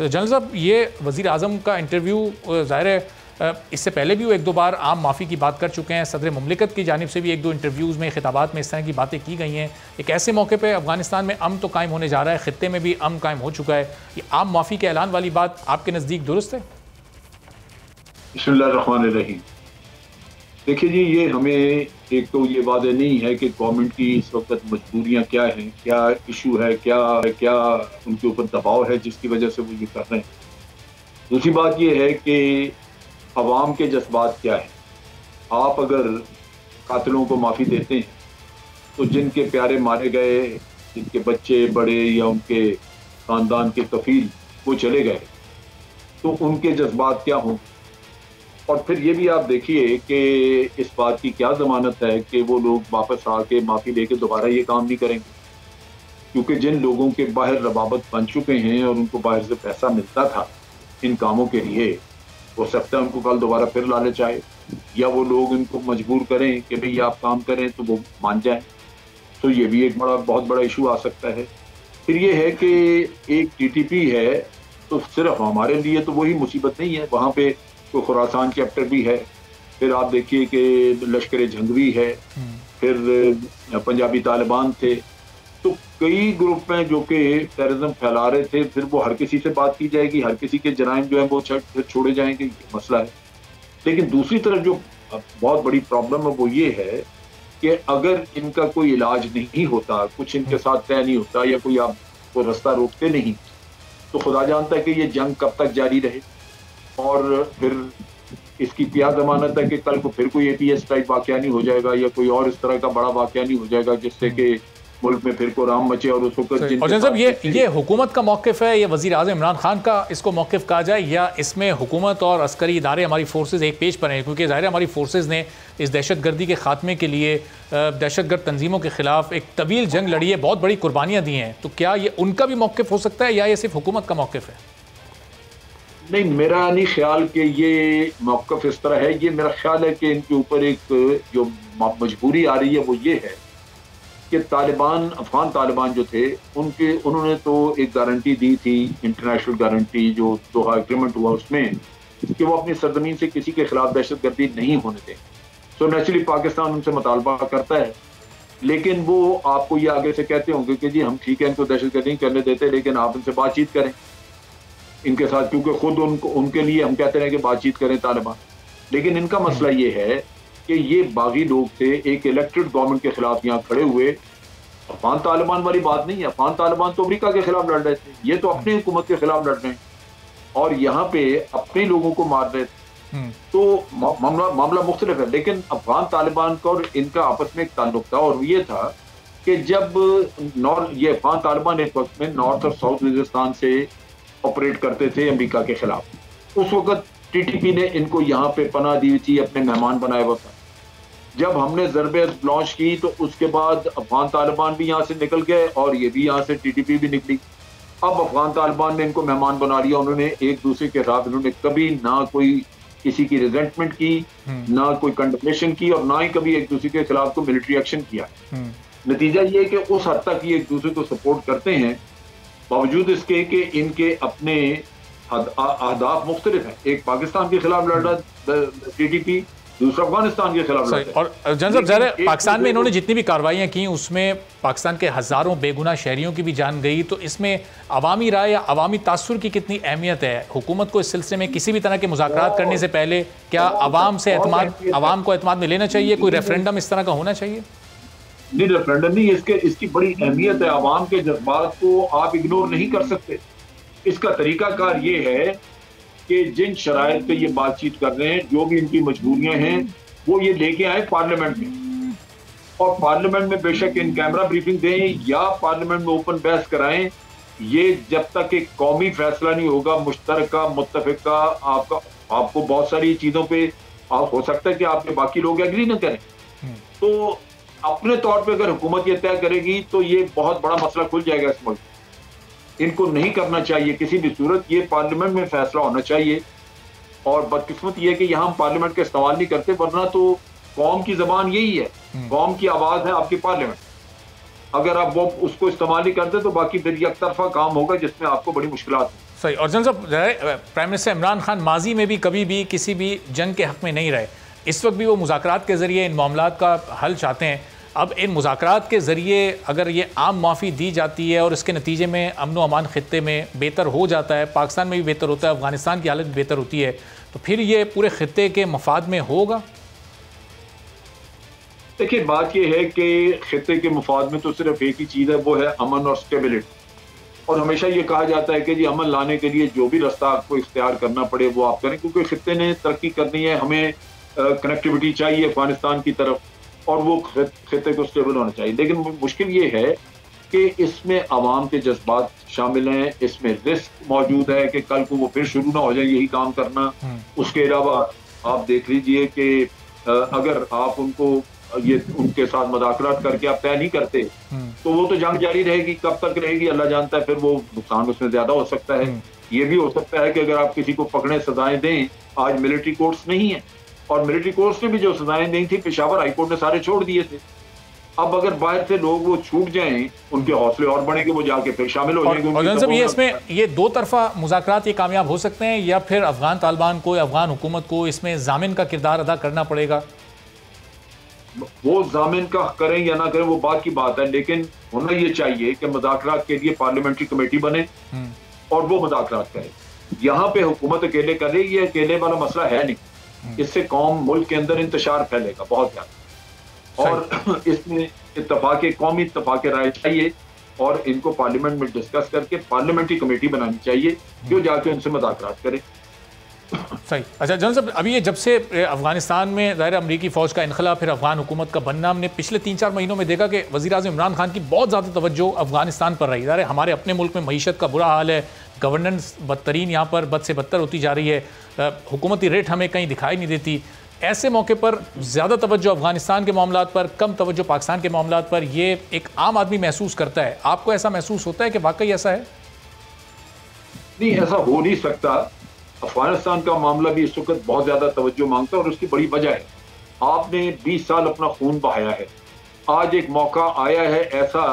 General साहब, ये वज़ीर आज़म का इंटरव्यू ज़ाहिर है इससे पहले भी वो एक दो बार आम माफ़ी की बात कर चुके हैं। सदर मुमलिकत की जानिब से भी एक दो इंटरव्यूज़ में खिताबात में इस तरह की बातें की गई हैं। एक ऐसे मौके पर अफगानिस्तान में अमन तो कायम होने जा रहा है, ख़ित्ते में भी अमन कायम हो चुका है। ये आम माफ़ी के ऐलान वाली बात आपके नज़दीक दुरुस्त है? बिस्मिल्लाहिर्रहमानिर्रहीम। देखिए जी, ये हमें एक तो ये वादे नहीं है कि गवर्नमेंट की इस वक्त मजबूरियां क्या हैं, क्या इशू है, क्या उनके ऊपर दबाव है जिसकी वजह से वो ये कर रहे हैं। दूसरी बात ये है कि अवाम के जज्बात क्या हैं। आप अगर कातिलों को माफ़ी देते हैं तो जिनके प्यारे मारे गए, जिनके बच्चे बड़े या उनके ख़ानदान के कफील वो चले गए, तो उनके जज्बात क्या होंगे। और फिर ये भी आप देखिए कि इस बात की क्या ज़मानत है कि वो लोग वापस आके माफ़ी लेके दोबारा ये काम नहीं करेंगे, क्योंकि जिन लोगों के बाहर रबाबत बन चुके हैं और उनको बाहर से पैसा मिलता था इन कामों के लिए, हो सकता है उनको कल दोबारा फिर लालच आए या वो लोग इनको मजबूर करें कि भाई आप काम करें तो वो मान जाएं। तो ये भी एक बहुत बड़ा इशू आ सकता है। फिर ये है कि एक टीटीपी है, तो सिर्फ हमारे लिए तो वही मुसीबत नहीं है, वहाँ पे तो खुरासान चैप्टर भी है। फिर आप देखिए कि लश्कर जंगवी है, फिर पंजाबी तालिबान थे। तो कई ग्रुप हैं जो कि टेररिज्म फैला रहे थे। फिर वो हर किसी से बात की जाएगी, हर किसी के जराइम जो है वो फिर छोड़े जाएंगे, ये मसला है। लेकिन दूसरी तरफ जो बहुत बड़ी प्रॉब्लम है वो ये है कि अगर इनका कोई इलाज नहीं होता, कुछ इनके साथ तय नहीं होता या कोई आपको रास्ता रोकते नहीं, तो खुदा जानता है कि ये जंग कब तक जारी रहे। और फिर इसकी क्या जमानत है कि कल को फिर कोई एपीएस टाइप वाकया नहीं हो जाएगा या कोई और इस तरह का बड़ा वाकया नहीं हो जाएगा जिससे कि मुल्क में फिर को राम मचे। और उस वक्त और जनाब ये हुकूमत का मौक़िफ़ है, ये वज़ीर आज़म इमरान खान का इसको मौक़िफ़ कहा जाए, या इसमें हुकूमत और अस्करी इदारे हमारी फोर्सेज एक पेज पर हैं? क्योंकि ज़ाहिर है हमारी फोर्सेज ने इस दहशतगर्दी के ख़ात्मे के लिए दहशतगर्द तंजीमों के ख़िलाफ़ एक तवील जंग लड़ी है, बहुत बड़ी कुर्बानियाँ दी हैं। तो क्या ये उनका भी मौक़िफ़ हो सकता है या ये सिर्फ हुकूमत का मौक़िफ़ है? नहीं, मेरा नहीं ख्याल कि ये मौक़िफ़ इस तरह है। ये मेरा ख्याल है कि इनके ऊपर एक जो मजबूरी आ रही है वो ये है कि तालिबान, अफ़गान तालिबान जो थे उन्होंने तो एक गारंटी दी थी, इंटरनेशनल गारंटी जो दोहा एग्रीमेंट हुआ उसमें, कि वो अपनी सरजमीन से किसी के खिलाफ दहशतगर्दी नहीं होने दें। तो नेचुरली पाकिस्तान उनसे मुतालबा करता है, लेकिन वो आपको ये आगे से कहते होंगे कि जी हम ठीक है इनको दहशतगर्दी नहीं करने देते, लेकिन आप इनसे बातचीत करें इनके साथ, क्योंकि खुद उनके लिए हम कहते हैं कि बातचीत करें तालिबान। लेकिन इनका मसला ये है कि ये बागी लोग थे, एक इलेक्टेड गवर्नमेंट के खिलाफ यहाँ खड़े हुए। अफगान तालिबान वाली बात नहीं है, अफगान तालिबान तो अमेरिका के खिलाफ लड़ रहे थे, ये तो अपनी हुकूमत के खिलाफ लड़ रहे हैं और यहाँ पे अपने लोगों को मार रहे थे। तो मामला मुख्तलिफ है। लेकिन अफगान तालिबान का और इनका आपस में एक ताल्लुक था, और ये था कि जब ये अफगान तालिबान एक वक्त में नॉर्थ और साउथ वजीरिस्तान से ऑपरेट करते थे अमेरिका के खिलाफ, उस वक्त टीटीपी ने इनको यहाँ पे पनाह दी थी, अपने मेहमान बनाया हुआ था। जब हमने ज़रबे लॉन्च की तो उसके बाद अफगान तालिबान भी यहाँ से निकल गए और ये भी यहाँ से टीटीपी भी निकली। अब अफगान तालिबान ने इनको मेहमान बना लिया। उन्होंने एक दूसरे के खिलाफ इन्होंने कभी ना कोई किसी की रिजेंटमेंट की, ना कोई कंडमनेशन की, और ना ही कभी एक दूसरे के खिलाफ कोई मिलिट्री एक्शन किया। नतीजा ये है कि उस हद तक ये एक दूसरे को सपोर्ट करते हैं, बावजूद इसके कि इनके अपने अहदाफ मुख्तलिफ हैं। एक पाकिस्तान के खिलाफ लड़ रहा टीटीपी, दूसरा अफगानिस्तान के खिलाफ लड़ रहा है। और जनरल साहब, पाकिस्तान में इन्होंने जितनी भी कार्रवाइयाँ की उसमें पाकिस्तान के हज़ारों बेगुनाह शहरियों की भी जान गई। तो इसमें अवामी राय या अवामी तासुर की कितनी अहमियत है? हुकूमत को इस सिलसिले में किसी भी तरह के मुज़ाकरात करने से पहले क्या अवाम को एतमाद में लेना चाहिए? कोई रेफरेंडम इस तरह का होना चाहिए? नहीं, रेफरेंडम नहीं, इसकी बड़ी अहमियत है। अवाम के जज्बात को आप इग्नोर नहीं कर सकते। इसका तरीकाकार ये है कि जिन शराइत पे ये बातचीत कर रहे हैं, जो भी इनकी मजबूरियां हैं, वो ये लेके आए पार्लियामेंट में, और पार्लियामेंट में बेशक इन कैमरा ब्रीफिंग दें या पार्लियामेंट में ओपन बहस कराएं। ये जब तक एक कौमी फैसला नहीं होगा, मुश्तरका मुत्तफिका, आपको बहुत सारी चीजों पे हो सकता है कि आपके बाकी लोग एग्री ना करें। तो अपने तौर पे अगर हुकूमत ये तय करेगी तो ये बहुत बड़ा मसला खुल जाएगा इस मुल्क। इनको नहीं करना चाहिए किसी भी सूरत, ये पार्लियामेंट में फैसला होना चाहिए। और बदकिस्मत ये है कि यहाँ हम पार्लियामेंट का इस्तेमाल नहीं करते, वरना तो कौम की जबान यही है, कौम की आवाज है आपकी पार्लियामेंट। अगर आप वो उसको इस्तेमाल नहीं करते तो बाकी फिर एक तरफा काम होगा जिसमें आपको बड़ी मुश्किलात है। सही। और जनरल साहब, प्राइम मिनिस्टर इमरान खान माजी में भी कभी भी किसी भी जंग के हक़ में नहीं रहे, इस वक्त भी वो मुज़ाकरात के ज़रिए इन मामलात का हल चाहते हैं। अब इन मुज़ाकरात के ज़रिए अगर ये आम माफ़ी दी जाती है और इसके नतीजे में अमन व अमान ख़ित्ते में बेहतर हो जाता है, पाकिस्तान में भी बेहतर होता है, अफ़गानिस्तान की हालत भी बेहतर होती है, तो फिर ये पूरे ख़ित्ते के मफाद में होगा। देखिए, बात यह है कि ख़ित्ते के मफाद में तो सिर्फ एक ही चीज़ है, वो है अमन और स्टेबिलिटी। और हमेशा ये कहा जाता है कि जी अमन लाने के लिए जो भी रास्ता आपको इख्तियार करना पड़े वो आप करें, क्योंकि ख़ित्ते ने तरक्की करनी है, हमें कनेक्टिविटी चाहिए अफगानिस्तान की तरफ, और वो खित्ते को स्टेबल होना चाहिए। लेकिन मुश्किल ये है कि इसमें अवाम के जज्बात शामिल हैं, इसमें रिस्क मौजूद है कि कल को वो फिर शुरू ना हो जाए यही काम करना। उसके अलावा आप देख लीजिए कि अगर आप उनके साथ मुज़ाकरात करके आप तय नहीं करते तो वो तो जंग जारी रहेगी, कब तक रहेगी अल्लाह जानता है, फिर वो नुकसान उसमें ज्यादा हो सकता है। ये भी हो सकता है कि अगर आप किसी को पकड़े सजाएं दें, आज मिलिट्री कोर्ट्स नहीं है, और मिलिट्री कोर्ट्स ने भी जो सजाएं दी थी पेशावर हाईकोर्ट ने सारे छोड़ दिए थे। अब अगर बाहर से लोग वो छूट जाएं, उनके हौसले और बढ़ेंगे, वो जाके फिर शामिल हो जाएंगे। और जनरल ये इसमें ये दो तरफा मुज़ाकरात ये कामयाब हो सकते हैं, या फिर अफगान तालिबान को या अफगान हुकूमत को इसमें जामिन का किरदार अदा करना पड़ेगा? वो जामिन का करें या ना करें वो बात की बात है, लेकिन होना ये चाहिए कि मुज़ाकरात के लिए पार्लियामेंट्री कमेटी बने और वो मुज़ाकरात करे। यहाँ पे हुकूमत अकेले कर रही है, अकेले वाला मसला है नहीं, इससे कौम मुल्क के अंदर इंतशार फैलेगा बहुत ज्यादा, और इसमें कौमी इत्तफाक राय चाहिए और इनको पार्लियामेंट में डिस्कस करके पार्लियामेंट्री कमेटी बनानी चाहिए जो जाके उनसे मुज़ाकरात करे। सही। अच्छा जनरल साहब, अभी ये जब से अफगानिस्तान में ज़ाहिर अमरीकी फ़ौज का इनखला, फिर अफगान हुकूमत का बनना, हमने पिछले 3-4 महीनों में देखा कि वज़ीर आज़म इमरान खान की बहुत ज़्यादा तवज्जो अफगानिस्तान पर रही। ज़ाहिर हमारे अपने मुल्क में मईशत का बुरा हाल है, गवर्नेंस बदतरीन यहाँ पर बद से बदतर होती जा रही है, हुकूमती रेट हमें कहीं दिखाई नहीं देती। ऐसे मौके पर ज़्यादा तवज्जो अफगानिस्तान के मामलात पर, कम तवज्जो पाकिस्तान के मामलात पर, ये एक आम आदमी महसूस करता है। आपको ऐसा महसूस होता है कि वाकई ऐसा है? नहीं, ऐसा हो नहीं सकता। अफगानिस्तान का मामला भी इस वक्त बहुत ज्यादा तवज्जो मांगता है और उसकी बड़ी वजह है, आपने 20 साल अपना खून बहाया है। आज एक मौका आया है ऐसा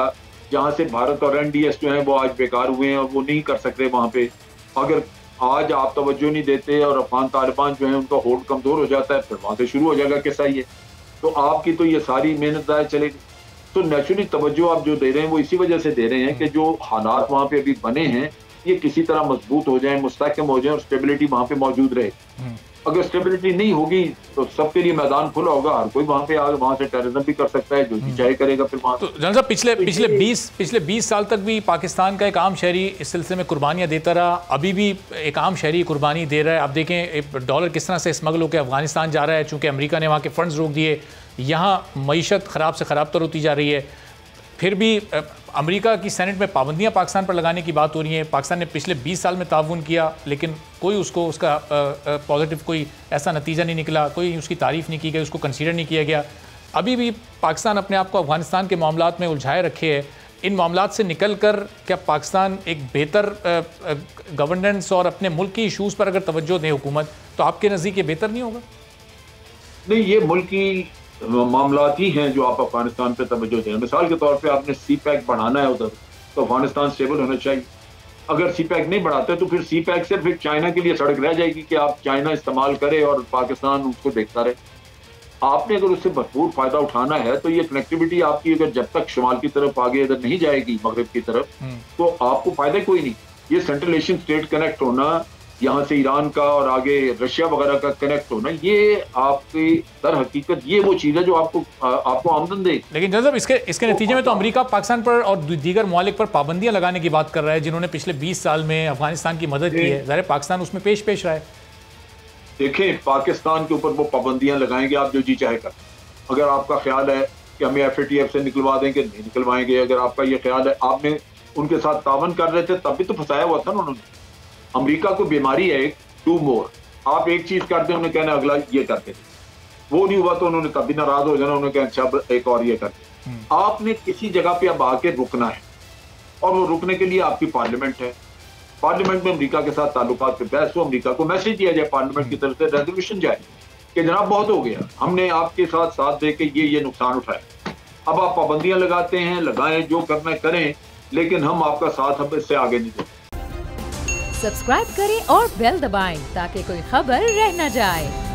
जहां से भारत और एनडीएस जो है वो आज बेकार हुए हैं और वो नहीं कर सकते वहां पे। अगर आज आप तवज्जो नहीं देते और अफगान तालिबान जो है उनका होल्ड कमजोर हो जाता है, फिर वहां से शुरू हो जाएगा किस्सा ये, तो आपकी तो ये सारी मेहनत ज़ाया चलेगी। तो नेचुरली तवज्जो आप जो दे रहे हैं वो इसी वजह से दे रहे हैं कि जो हालात वहां पे अभी बने हैं ये किसी तरह मजबूत हो जाए, मुस्तहकम हो जाए और स्टेबिलिटी वहां पे मौजूद रहे। अगर स्टेबिलिटी नहीं होगी तो सबके लिए मैदान खुला होगा, हर कोई वहां पे आगे वहां से टेररिज्म भी कर सकता है, जो जी चाहे करेगा फिर वहां। तो जनरल साहब, पिछले 20 साल तक भी पाकिस्तान का एक आम शहरी इस सिलसिले में कुर्बानियां देता रहा, अभी भी एक आम शहरी कुर्बानी दे रहा है। आप देखें डॉलर किस तरह से स्मगल होकर अफगानिस्तान जा रहा है, चूंकि अमेरिका ने वहाँ के फंड्स रोक दिए, यहाँ मईशत ख़राब से ख़राब तर होती जा रही है। फिर भी अमेरिका की सेनेट में पाबंदियां पाकिस्तान पर लगाने की बात हो रही है। पाकिस्तान ने पिछले 20 साल में ताउन किया, लेकिन कोई उसका पॉजिटिव कोई ऐसा नतीजा नहीं निकला, कोई उसकी तारीफ़ नहीं की गई, उसको कंसीडर नहीं किया गया। अभी भी पाकिस्तान अपने आप को अफगानिस्तान के मामलात में उलझाए रखे है। इन मामलात से निकल कर क्या पाकिस्तान एक बेहतर गवर्नेंस और अपने मुल्क की इशूज़ पर अगर तवज्जो दे हुकूमत, तो आपके नज़दीक ये बेहतर नहीं होगा? नहीं, ये मुल्क की मामलात ही हैं जो आप अफगानिस्तान पे तवज्जो दें। मिसाल के तौर पे आपने सी पैक बढ़ाना है उधर, तो अफगानिस्तान स्टेबल होना चाहिए। अगर सी पैक नहीं बढ़ाते तो फिर सी पैक सिर्फ एक चाइना के लिए सड़क रह जाएगी कि आप चाइना इस्तेमाल करे और पाकिस्तान उसको देखता रहे। आपने अगर उससे भरपूर फायदा उठाना है तो ये कनेक्टिविटी आपकी अगर जब तक शुमाल की तरफ आगे इधर नहीं जाएगी, मगरब की तरफ, तो आपको फायदा कोई नहीं। ये सेंट्रल एशियन स्टेट कनेक्ट होना, यहाँ से ईरान का और आगे रशिया वगैरह का कनेक्ट होना, ये आपकी दर हकीकत ये वो चीज़ है जो आपको आमदन दे। लेकिन जनाब इसके नतीजे में तो अमेरिका पाकिस्तान पर और दीगर ममालिक पर पाबंदियां लगाने की बात कर रहा है, जिन्होंने पिछले 20 साल में अफगानिस्तान की मदद की है। ज़ाहिर पाकिस्तान उसमें पेश रहा है। देखें, पाकिस्तान के ऊपर वो पाबंदियां लगाएंगे, आप जो जी चाहे कर। अगर आपका ख्याल है कि हमें FATF से निकलवा देंगे, नहीं निकलवाएंगे। अगर आपका ये ख्याल है, आपने उनके साथ तावन कर रहे थे तब भी तो फंसाया हुआ था ना उन्होंने। अमेरिका को बीमारी है एक टू मोर, आप एक चीज करते उन्होंने कहना अगला ये करते थे, वो नहीं हुआ तो उन्होंने तभी नाराज हो जाना, उन्होंने कहना अच्छा एक और ये करते। आपने किसी जगह पे अब आके रुकना है और वो रुकने के लिए आपकी पार्लियामेंट है। पार्लियामेंट में अमेरिका के साथ ताल्लुकात पे बहस हो, अमेरिका को मैसेज दिया जाए, पार्लियामेंट की तरफ से रेजोल्यूशन जाए कि जनाब बहुत हो गया, हमने आपके साथ दे के ये नुकसान उठाया, अब आप पाबंदियां लगाते हैं, लगाएं, जो करना करें, लेकिन हम आपका साथ अब इससे आगे नहीं देते। सब्सक्राइब करें और बेल दबाएं ताकि कोई खबर रह न जाए।